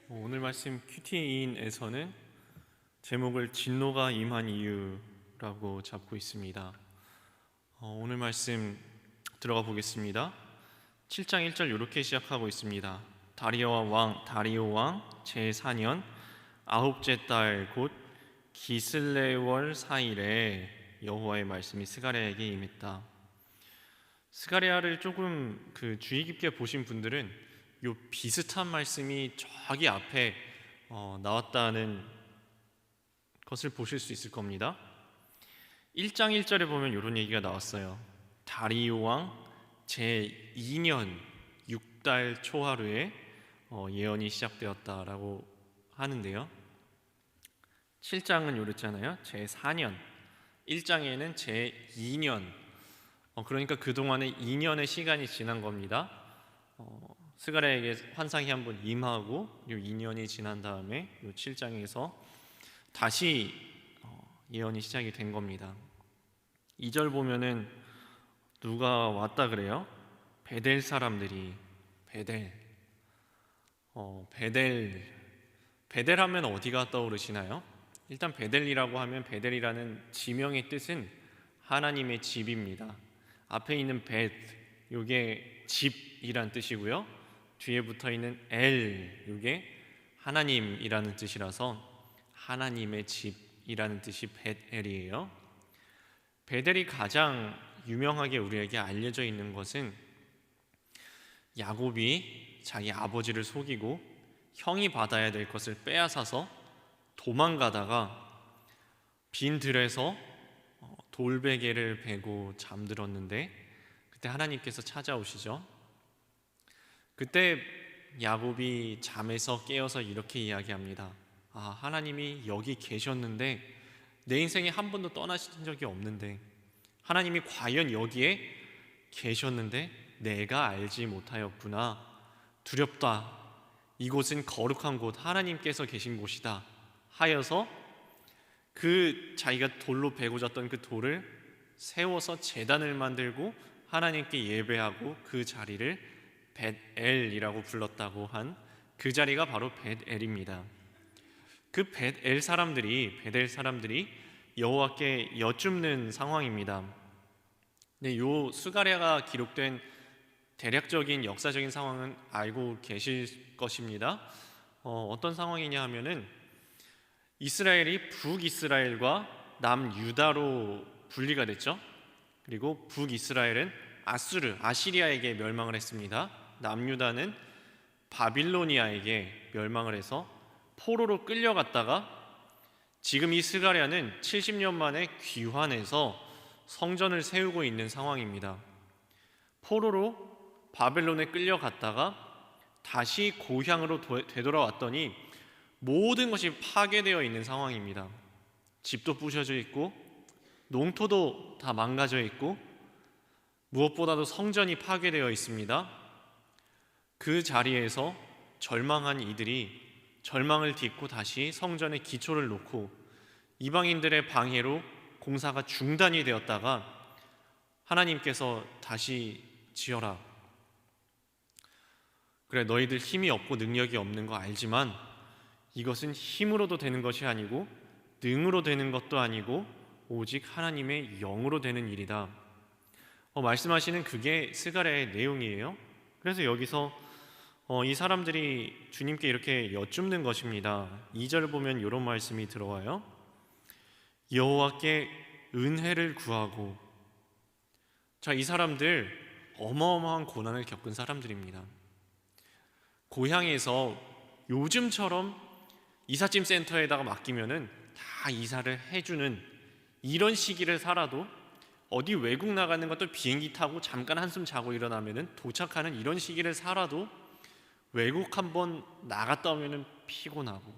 오늘 말씀 큐티인에서는 제목을 진노가 임한 이유라고 잡고 있습니다. 오늘 말씀 들어가 보겠습니다. 7장 1절 이렇게 시작하고 있습니다. 다리오 왕 제4년 아홉째 달 곧 기슬레월 4일에 여호와의 말씀이 스가랴에게 임했다. 스가랴를 조금 주의 깊게 보신 분들은 요 비슷한 말씀이 저기 앞에 나왔다는 것을 보실 수 있을 겁니다. 1장 1절에 보면 이런 얘기가 나왔어요. 다리오 왕 제2년 6달 초하루에 예언이 시작되었다라고 하는데요. 7장은 이랬잖아요. 제4년, 1장에는 제2년, 그러니까 그동안에 2년의 시간이 지난 겁니다. 스가랴에게 환상이 한번 임하고 요 2년이 지난 다음에 요 7장에서 다시 예언이 시작이 된 겁니다. 2절 보면은 누가 왔다 그래요? 베델 사람들이. 베델 하면 어디가 떠오르시나요? 일단 베델이라고 하면 베델이라는 지명의 뜻은 하나님의 집입니다. 앞에 있는 벳, 요게 집이란 뜻이고요. 뒤에 붙어 있는 엘, 요게 하나님이라는 뜻이라서 하나님의 집이라는 뜻이 벳엘이에요. 베델이 가장 유명하게 우리에게 알려져 있는 것은 야곱이 자기 아버지를 속이고 형이 받아야 될 것을 빼앗아서 도망가다가 빈 들에서 돌베개를 베고 잠들었는데 그때 하나님께서 찾아오시죠. 그때 야곱이 잠에서 깨어서 이렇게 이야기합니다. 하나님이 여기 계셨는데 내 인생에 한 번도 떠나신 적이 없는데 하나님이 과연 여기에 계셨는데 내가 알지 못하였구나. 두렵다. 이곳은 거룩한 곳, 하나님께서 계신 곳이다 하여서 자기가 돌로 베고 잤던 그 돌을 세워서 제단을 만들고 하나님께 예배하고 그 자리를 벳엘이라고 불렀다고 한 그 자리가 바로 벳엘입니다. 그 베델 사람들이 여호와께 여쭙는 상황입니다. 네, 요 스가랴가 기록된 대략적인 역사적인 상황은 알고 계실 것입니다. 어떤 상황이냐 하면은 이스라엘이 북이스라엘과 남유다로 분리가 됐죠. 그리고 북이스라엘은 아시리아에게 멸망을 했습니다. 남유다는 바빌로니아에게 멸망을 해서 포로로 끌려갔다가 지금 이 스가랴는 70년 만에 귀환해서 성전을 세우고 있는 상황입니다. 포로로 바벨론에 끌려갔다가 다시 고향으로 되돌아왔더니 모든 것이 파괴되어 있는 상황입니다. 집도 부셔져 있고 농토도 다 망가져 있고 무엇보다도 성전이 파괴되어 있습니다. 그 자리에서 절망한 이들이 절망을 딛고 다시 성전의 기초를 놓고 이방인들의 방해로 공사가 중단이 되었다가 하나님께서 다시 지어라. 그래, 너희들 힘이 없고 능력이 없는 거 알지만 이것은 힘으로도 되는 것이 아니고 능으로 되는 것도 아니고 오직 하나님의 영으로 되는 일이다. 말씀하시는 그게 스가랴의 내용이에요. 그래서 여기서 이 사람들이 주님께 이렇게 여쭙는 것입니다. 2절 보면 이런 말씀이 들어와요. 여호와께 은혜를 구하고. 자, 이 사람들 어마어마한 고난을 겪은 사람들입니다. 고향에서 요즘처럼 이삿짐 센터에다가 맡기면은 다 이사를 해주는 이런 시기를 살아도 어디 외국 나가는 것도 비행기 타고 잠깐 한숨 자고 일어나면은 도착하는 이런 시기를 살아도 외국 한번 나갔다 오면은 피곤하고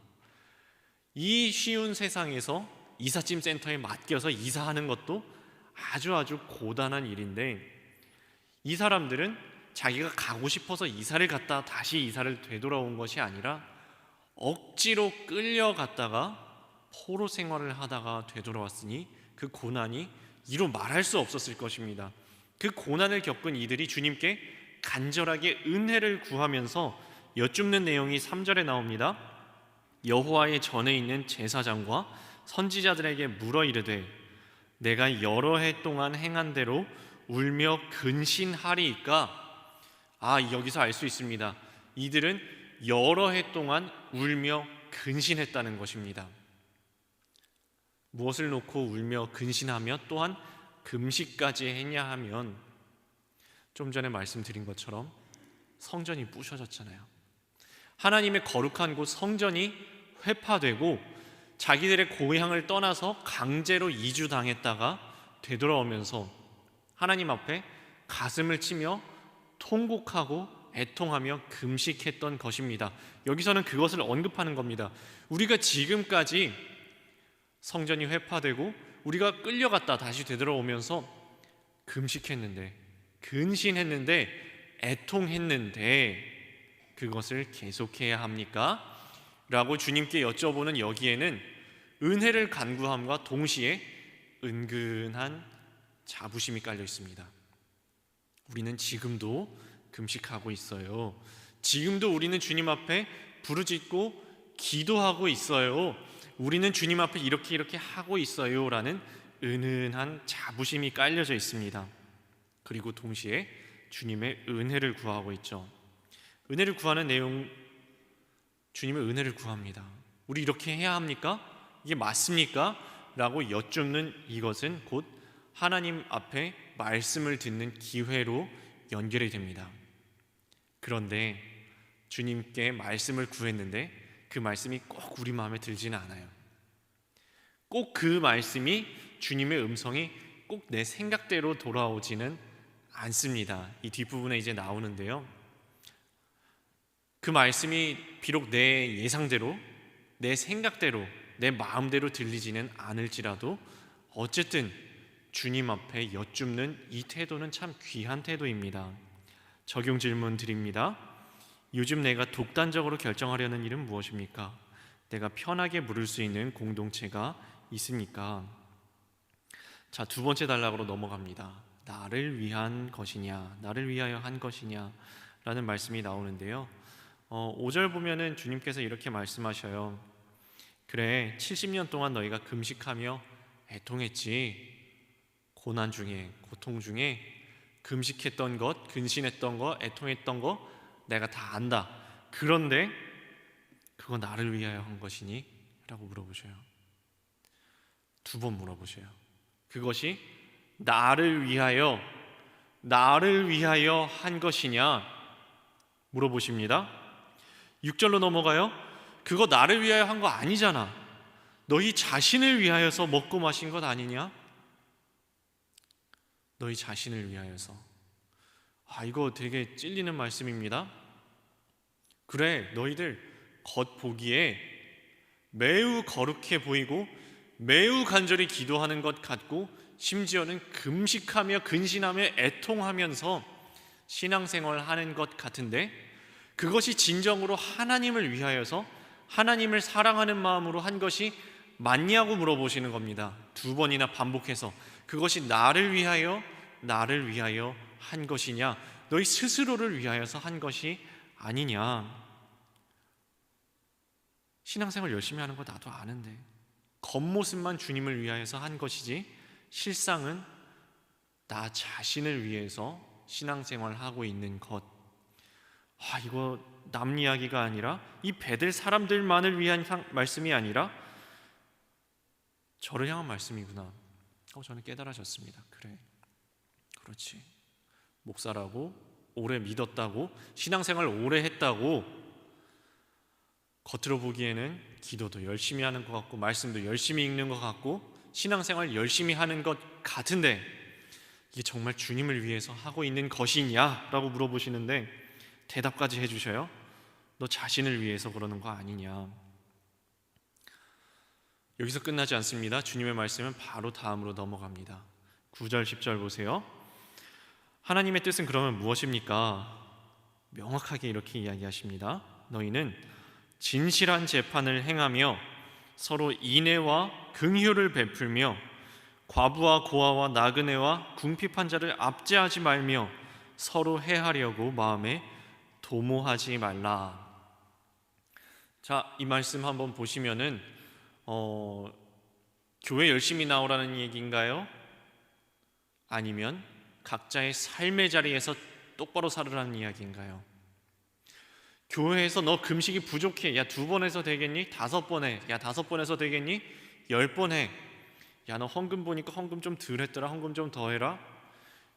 이 쉬운 세상에서 이삿짐 센터에 맡겨서 이사하는 것도 아주 고단한 일인데 이 사람들은 자기가 가고 싶어서 이사를 갔다 다시 이사를 되돌아온 것이 아니라 억지로 끌려갔다가 포로 생활을 하다가 되돌아왔으니 그 고난이 이루 말할 수 없었을 것입니다. 그 고난을 겪은 이들이 주님께 간절하게 은혜를 구하면서 여쭙는 내용이 3절에 나옵니다. 여호와의 전에 있는 제사장과 선지자들에게 물어 이르되 내가 여러 해 동안 행한 대로 울며 근신하리이까. 여기서 알 수 있습니다. 이들은 여러 해 동안 울며 근신했다는 것입니다. 무엇을 놓고 울며 근신하며 또한 금식까지 했냐 하면, 좀 전에 말씀드린 것처럼 성전이 부셔졌잖아요. 하나님의 거룩한 곳 성전이 회파되고 자기들의 고향을 떠나서 강제로 이주당했다가 되돌아오면서 하나님 앞에 가슴을 치며 통곡하고 애통하며 금식했던 것입니다. 여기서는 그것을 언급하는 겁니다. 우리가 지금까지 성전이 회파되고 우리가 끌려갔다 다시 되돌아오면서 금식했는데, 근신했는데, 애통했는데 그것을 계속해야 합니까? 라고 주님께 여쭤보는 여기에는 은혜를 간구함과 동시에 은근한 자부심이 깔려 있습니다. 우리는 지금도 금식하고 있어요. 지금도 우리는 주님 앞에 부르짖고 기도하고 있어요. 우리는 주님 앞에 이렇게 하고 있어요 라는 은은한 자부심이 깔려져 있습니다. 그리고 동시에 주님의 은혜를 구하고 있죠. 은혜를 구하는 내용, 주님의 은혜를 구합니다. 우리 이렇게 해야 합니까? 이게 맞습니까? 라고 여쭙는 이것은 곧 하나님 앞에 말씀을 듣는 기회로 연결이 됩니다. 그런데 주님께 말씀을 구했는데 그 말씀이 꼭 우리 마음에 들지는 않아요. 꼭 그 말씀이, 주님의 음성이 꼭 내 생각대로 돌아오지는 않습니다. 이 뒷부분에 이제 나오는데요, 그 말씀이 비록 내 예상대로, 내 생각대로, 내 마음대로 들리지는 않을지라도 어쨌든 주님 앞에 여쭙는 이 태도는 참 귀한 태도입니다. 적용 질문 드립니다. 요즘 내가 독단적으로 결정하려는 일은 무엇입니까? 내가 편하게 물을 수 있는 공동체가 있습니까? 자, 두 번째 단락으로 넘어갑니다. 나를 위한 것이냐, 나를 위하여 한 것이냐 라는 말씀이 나오는데요, 5절 보면은 주님께서 이렇게 말씀하셔요. 그래, 70년 동안 너희가 금식하며 애통했지. 고난 중에, 고통 중에 금식했던 것, 근신했던 것, 애통했던 것 내가 다 안다. 그런데 그거 나를 위하여 한 것이니? 라고 물어보셔요. 두 번 물어보셔요. 그것이 나를 위하여 한 것이냐 물어보십니다. 6절로 넘어가요. 그거 나를 위하여 한 거 아니잖아. 너희 자신을 위하여서 먹고 마신 것 아니냐? 너희 자신을 위하여서. 이거 되게 찔리는 말씀입니다. 그래, 너희들 겉보기에 매우 거룩해 보이고 매우 간절히 기도하는 것 같고 심지어는 금식하며 근신하며 애통하면서 신앙생활을 하는 것 같은데, 그것이 진정으로 하나님을 위하여서 하나님을 사랑하는 마음으로 한 것이 맞냐고 물어보시는 겁니다. 두 번이나 반복해서 그것이 나를 위하여 한 것이냐, 너희 스스로를 위하여서 한 것이 아니냐. 신앙생활 열심히 하는 거 나도 아는데 겉모습만 주님을 위하여서 한 것이지 실상은 나 자신을 위해서 신앙생활을 하고 있는 것. 이거 남 이야기가 아니라, 이 베델 사람들만을 위한 말씀이 아니라 저를 향한 말씀이구나. 저는 깨달아졌습니다. 그래, 그렇지. 목사라고 오래 믿었다고, 신앙생활 오래 했다고 겉으로 보기에는 기도도 열심히 하는 것 같고 말씀도 열심히 읽는 것 같고 신앙생활 열심히 하는 것 같은데 이게 정말 주님을 위해서 하고 있는 것이냐? 라고 물어보시는데 대답까지 해주셔요. 너 자신을 위해서 그러는 거 아니냐. 여기서 끝나지 않습니다. 주님의 말씀은 바로 다음으로 넘어갑니다. 9절 10절 보세요. 하나님의 뜻은 그러면 무엇입니까? 명확하게 이렇게 이야기하십니다. 너희는 진실한 재판을 행하며 서로 인애와 긍휼을 베풀며 과부와 고아와 나그네와 궁핍한 자를 압제하지 말며 서로 해하려고 마음에 도모하지 말라. 자, 이 말씀 한번 보시면은 교회 열심히 나오라는 얘기인가요? 아니면 각자의 삶의 자리에서 똑바로 살으라는 이야기인가요? 교회에서 너 금식이 부족해. 야, 2번 해서 되겠니? 5번 해. 야, 5번 해서 되겠니? 10번 해. 야, 너 헌금 보니까 헌금 좀 덜 했더라. 헌금 좀 더 해라.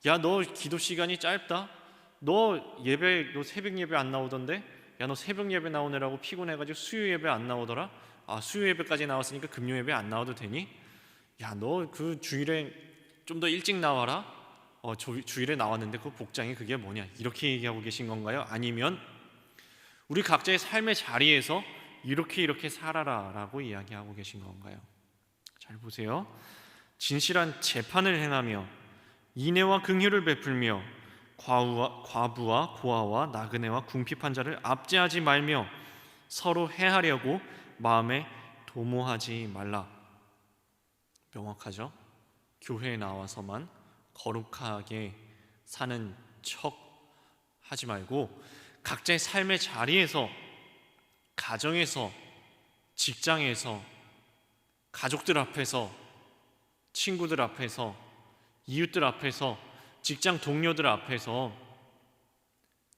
야, 너 기도 시간이 짧다. 너 새벽 예배 안 나오던데? 야, 너 새벽 예배 나오느라고 피곤해가지고 수요 예배 안 나오더라. 아, 수요 예배까지 나왔으니까 금요 예배 안 나와도 되니? 야, 너 그 주일에 좀 더 일찍 나와라. 주일에 나왔는데 그 복장이 그게 뭐냐? 이렇게 얘기하고 계신 건가요? 아니면 우리 각자의 삶의 자리에서 이렇게 살아라라고 이야기하고 계신 건가요? 잘 보세요. 진실한 재판을 행하며 인애와 긍휼을 베풀며 과부와 고아와 나그네와 궁핍한 자를 압제하지 말며 서로 해하려고 마음에 도모하지 말라. 명확하죠? 교회에 나와서만 거룩하게 사는 척 하지 말고 각자의 삶의 자리에서, 가정에서, 직장에서, 가족들 앞에서, 친구들 앞에서, 이웃들 앞에서, 직장 동료들 앞에서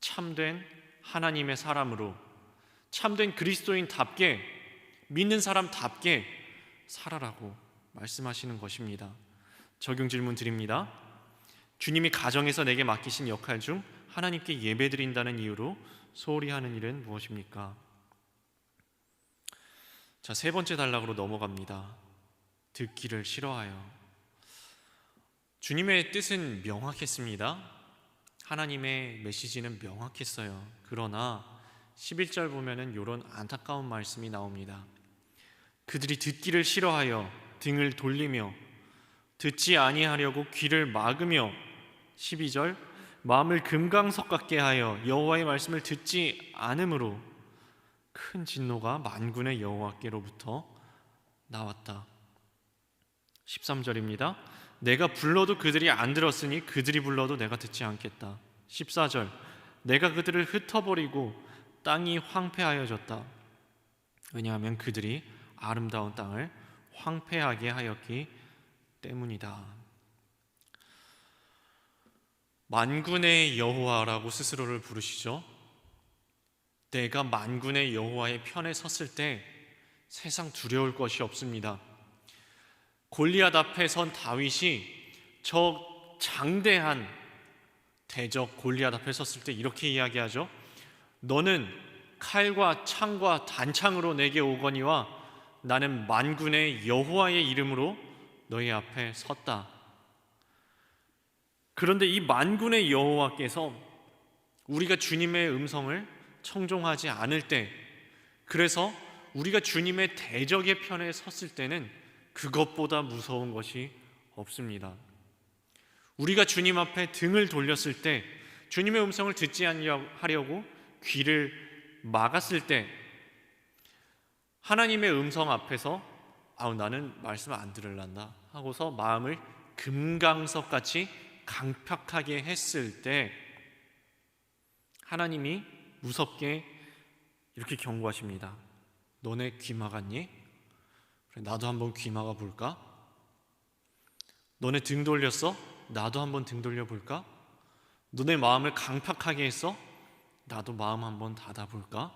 참된 하나님의 사람으로, 참된 그리스도인답게, 믿는 사람답게 살아라고 말씀하시는 것입니다. 적용 질문 드립니다. 주님이 가정에서 내게 맡기신 역할 중 하나님께 예배드린다는 이유로 소홀히 하는 일은 무엇입니까? 자, 3번째 단락으로 넘어갑니다. 듣기를 싫어하여. 주님의 뜻은 명확했습니다. 하나님의 메시지는 명확했어요. 그러나 11절 보면은 이런 안타까운 말씀이 나옵니다. 그들이 듣기를 싫어하여 등을 돌리며 듣지 아니하려고 귀를 막으며 12절 마음을 금강석 같게 하여 여호와의 말씀을 듣지 않으므로 큰 진노가 만군의 여호와께로부터 나왔다. 13절입니다. 내가 불러도 그들이 안 들었으니 그들이 불러도 내가 듣지 않겠다. 14절 내가 그들을 흩어버리고 땅이 황폐하여졌다. 왜냐하면 그들이 아름다운 땅을 황폐하게 하였기 때문이다. 만군의 여호와라고 스스로를 부르시죠. 내가 만군의 여호와의 편에 섰을 때 세상 두려울 것이 없습니다. 골리앗 앞에 선 다윗이 저 장대한 대적 골리앗 앞에 섰을 때 이렇게 이야기하죠. 너는 칼과 창과 단창으로 내게 오거니와 나는 만군의 여호와의 이름으로 너희 앞에 섰다. 그런데 이 만군의 여호와께서 우리가 주님의 음성을 청종하지 않을 때, 그래서 우리가 주님의 대적의 편에 섰을 때는 그것보다 무서운 것이 없습니다. 우리가 주님 앞에 등을 돌렸을 때, 주님의 음성을 듣지 하려고 귀를 막았을 때, 하나님의 음성 앞에서 나는 말씀 안 들을란다 하고서 마음을 금강석같이 강팍하게 했을 때 하나님이 무섭게 이렇게 경고하십니다. 너네 귀 막았니? 그래, 나도 한번 귀 막아볼까? 너네 등 돌렸어? 나도 한번 등 돌려볼까? 너네 마음을 강팍하게 했어? 나도 마음 한번 닫아볼까?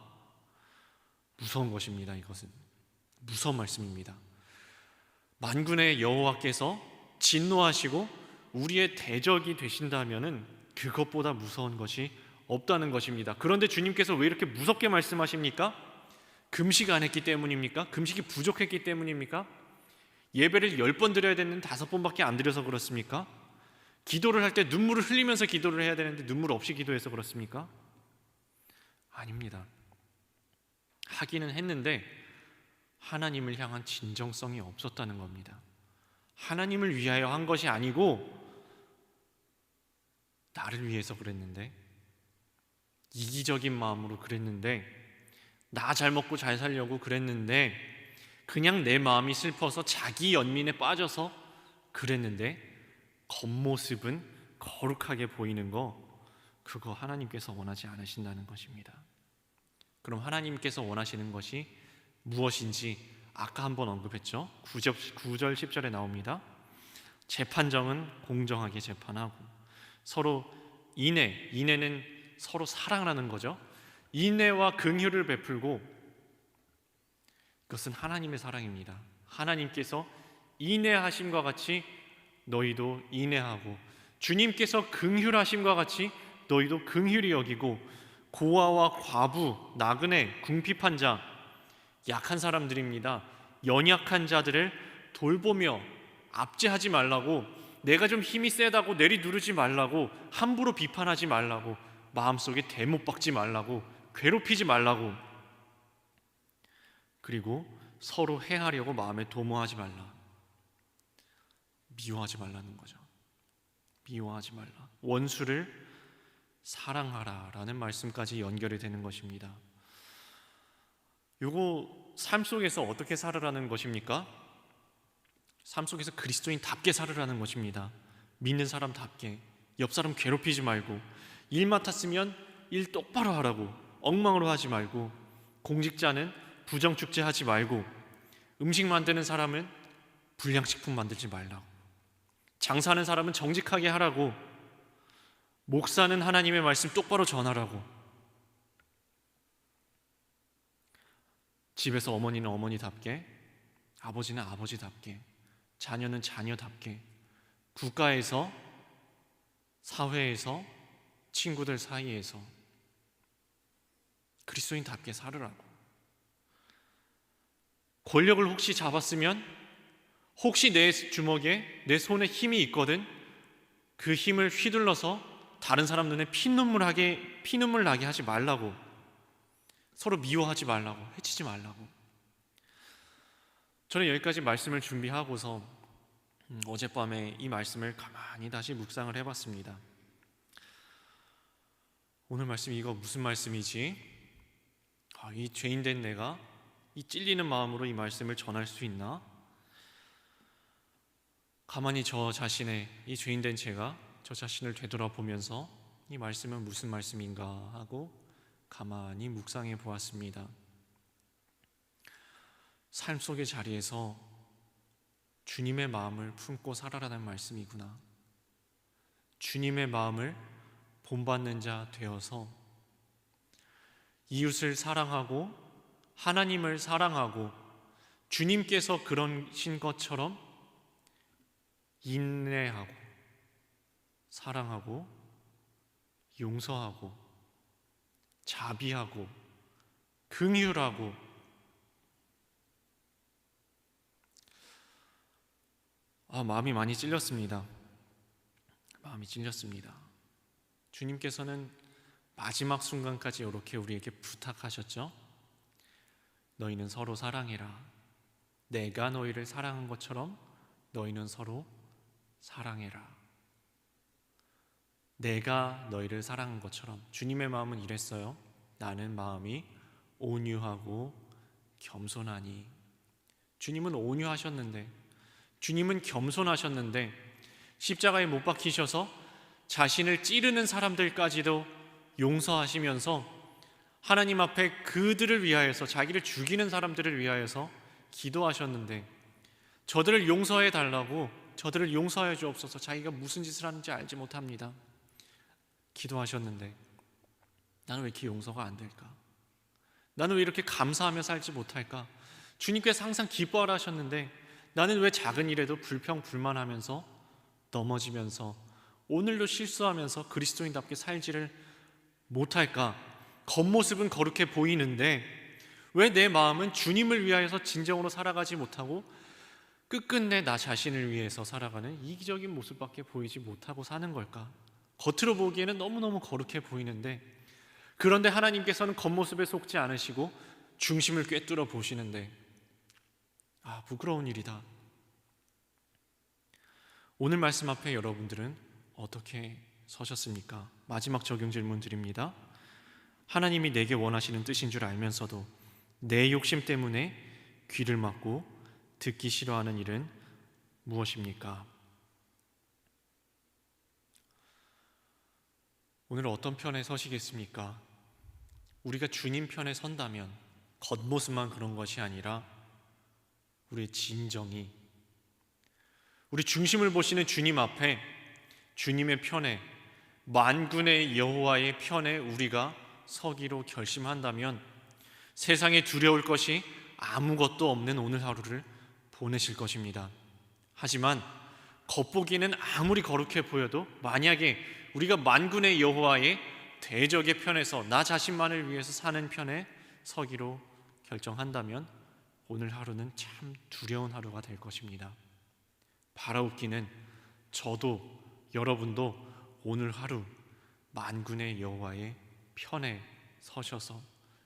무서운 것입니다. 이것은 무서운 말씀입니다. 만군의 여호와께서 진노하시고 우리의 대적이 되신다면은 그것보다 무서운 것이 없다는 것입니다. 그런데 주님께서 왜 이렇게 무섭게 말씀하십니까? 금식 안 했기 때문입니까? 금식이 부족했기 때문입니까? 예배를 10번 드려야 되는데 5번밖에 안 드려서 그렇습니까? 기도를 할 때 눈물을 흘리면서 기도를 해야 되는데 눈물 없이 기도해서 그렇습니까? 아닙니다. 하기는 했는데 하나님을 향한 진정성이 없었다는 겁니다. 하나님을 위하여 한 것이 아니고 나를 위해서 그랬는데, 이기적인 마음으로 그랬는데, 나 잘 먹고 잘 살려고 그랬는데, 그냥 내 마음이 슬퍼서 자기 연민에 빠져서 그랬는데 겉모습은 거룩하게 보이는 거, 그거 하나님께서 원하지 않으신다는 것입니다. 그럼 하나님께서 원하시는 것이 무엇인지 아까 한번 언급했죠. 9절 10절에 나옵니다. 재판정은 공정하게 재판하고 서로 인내는 서로 사랑하는 거죠. 인내와 긍휼을 베풀고, 그것은 하나님의 사랑입니다. 하나님께서 인내하심과 같이 너희도 인내하고, 주님께서 긍휼하심과 같이 너희도 긍휼히 여기고, 고아와 과부, 나그네, 궁핍한 자, 약한 사람들입니다. 연약한 자들을 돌보며 압제하지 말라고, 내가 좀 힘이 세다고 내리 누르지 말라고, 함부로 비판하지 말라고, 마음속에 대못 박지 말라고, 괴롭히지 말라고, 그리고 서로 해하려고 마음에 도모하지 말라. 미워하지 말라는 거죠. 미워하지 말라. 원수를 사랑하라 라는 말씀까지 연결이 되는 것입니다. 요거 삶 속에서 어떻게 살으라는 것입니까? 삶 속에서 그리스도인답게 살으라는 것입니다. 믿는 사람답게, 옆 사람 괴롭히지 말고, 일 맡았으면 일 똑바로 하라고, 엉망으로 하지 말고, 공직자는 부정축제하지 말고, 음식 만드는 사람은 불량식품 만들지 말라고, 장사하는 사람은 정직하게 하라고, 목사는 하나님의 말씀 똑바로 전하라고, 집에서 어머니는 어머니답게, 아버지는 아버지답게, 자녀는 자녀답게, 국가에서, 사회에서, 친구들 사이에서 그리스도인답게 살으라고. 권력을 혹시 잡았으면, 혹시 내 주먹에, 내 손에 힘이 있거든 그 힘을 휘둘러서 다른 사람 눈에 피눈물 나게 하지 말라고, 서로 미워하지 말라고, 해치지 말라고. 저는 여기까지 말씀을 준비하고서 어젯밤에 이 말씀을 가만히 다시 묵상을 해봤습니다. 오늘 말씀, 이거 무슨 말씀이지? 이 죄인된 내가 이 찔리는 마음으로 이 말씀을 전할 수 있나? 가만히 저 자신의, 이 죄인된 제가 저 자신을 되돌아보면서 이 말씀은 무슨 말씀인가 하고 가만히 묵상해 보았습니다. 삶 속의 자리에서 주님의 마음을 품고 살아라는 말씀이구나. 주님의 마음을 본받는 자 되어서 이웃을 사랑하고 하나님을 사랑하고 주님께서 그러신 것처럼 인내하고 사랑하고 용서하고 자비하고 긍휼하고, 마음이 많이 찔렸습니다. 마음이 찔렸습니다. 주님께서는 마지막 순간까지 이렇게 우리에게 부탁하셨죠. 너희는 서로 사랑해라. 내가 너희를 사랑한 것처럼 너희는 서로 사랑해라. 내가 너희를 사랑한 것처럼. 주님의 마음은 이랬어요. 나는 마음이 온유하고 겸손하니. 주님은 온유하셨는데, 주님은 겸손하셨는데, 십자가에 못 박히셔서 자신을 찌르는 사람들까지도 용서하시면서 하나님 앞에 그들을 위하여서, 자기를 죽이는 사람들을 위하여서 기도하셨는데, 저들을 용서해 달라고, 저들을 용서해 주옵소서, 자기가 무슨 짓을 하는지 알지 못합니다, 기도하셨는데 나는 왜 이렇게 용서가 안 될까? 나는 왜 이렇게 감사하며 살지 못할까? 주님께서 항상 기뻐하라 하셨는데 나는 왜 작은 일에도 불평불만하면서 넘어지면서 오늘도 실수하면서 그리스도인답게 살지를 못할까? 겉모습은 거룩해 보이는데 왜 내 마음은 주님을 위하여서 진정으로 살아가지 못하고 끝끝내 나 자신을 위해서 살아가는 이기적인 모습밖에 보이지 못하고 사는 걸까? 겉으로 보기에는 너무너무 거룩해 보이는데, 그런데 하나님께서는 겉모습에 속지 않으시고 중심을 꿰뚫어 보시는데, 부끄러운 일이다. 오늘 말씀 앞에 여러분들은 어떻게 서셨습니까? 마지막 적용 질문 드립니다. 하나님이 내게 원하시는 뜻인 줄 알면서도 내 욕심 때문에 귀를 막고 듣기 싫어하는 일은 무엇입니까? 오늘 어떤 편에 서시겠습니까? 우리가 주님 편에 선다면 겉모습만 그런 것이 아니라 우리의 진정이, 우리 중심을 보시는 주님 앞에, 주님의 편에, 만군의 여호와의 편에 우리가 서기로 결심한다면 세상에 두려울 것이 아무것도 없는 오늘 하루를 보내실 것입니다. 하지만 겉보기에는 아무리 거룩해 보여도 만약에 우리가 만군의 여호와의 대적의 편에서 나 자신만을 위해서 사는 편에 서기로 결정한다면 오늘 하루는 참 두려운 하루가 될 것입니다. 바라옵기는 저도 여러분도 오늘 하루 만군의 여호와의 편에 서셔서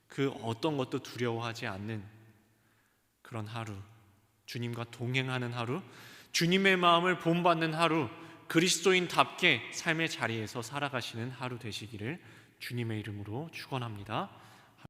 그 어떤 것도 두려워하지 않는 그런 하루, 주님과 동행하는 하루, 주님의 마음을 본받는 하루, 그리스도인답게 삶의 자리에서 살아가시는 하루 되시기를 주님의 이름으로 축원합니다.